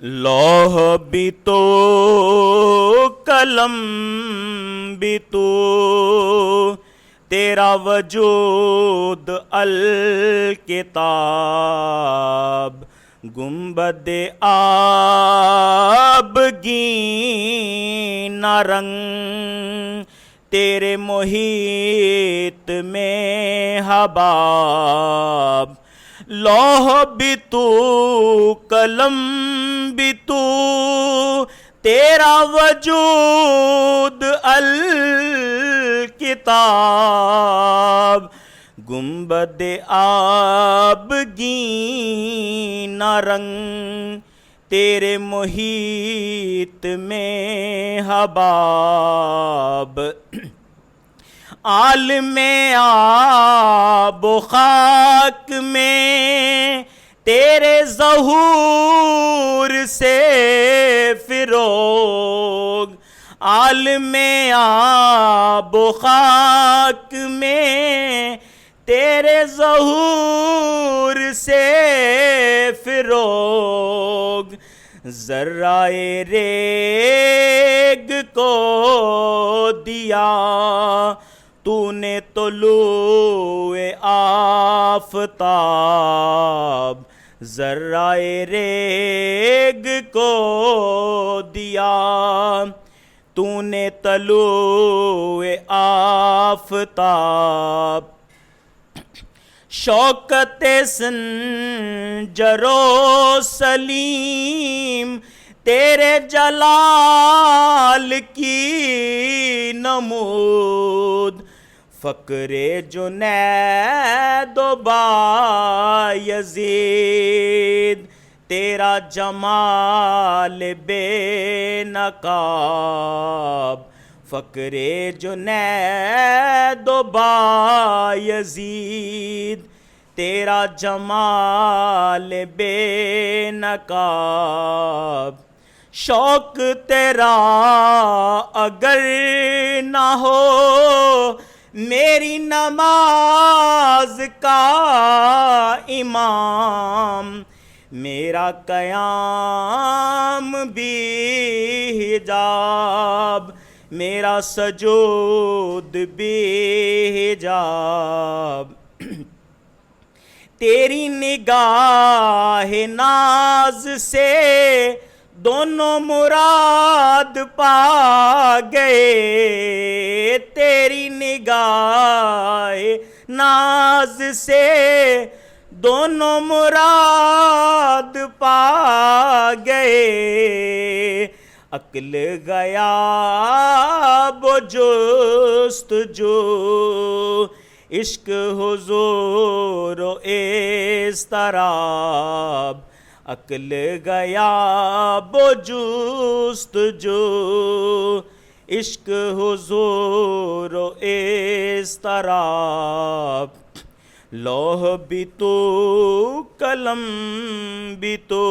لوح بھی تو قلم بھی تو تیرا وجود الکتاب گنبد آبگینہ رنگ تیرے محیط میں حباب لوح بھی تو قلم بھی تو تیرا وجود الکتاب گنبد آبگینہ رنگ تیرے محیط میں حباب عالم آب و خاک میں تیرے ظہور سے فروغ عالم آب و خاک میں تیرے ظہور سے فروغ ذرائے ریگ کو دیا تو نے طلوع آفتاب ذرائے ریگ کو دیا تو نے طلوع آفتاب شوکت سنجر و سلیم تیرے جلال کی نمود فقر جنید و بایزید تیرا جمال بے نقاب فقر جنید و بایزید تیرا جمال بے نقاب شوق تیرا اگر نہ ہو میری نماز کا امام میرا قیام بھی حجاب میرا سجود بھی حجاب تیری نگاہ ناز سے دونوں مراد پا گئے تیری نگاہ ناز سے دونوں مراد پا گئے عقل غیاب و جستجو عشق حضور و اضطراب عقل غیاب و جستجو عشق حضور و اضطراب لوح بھی تو قلم بھی تو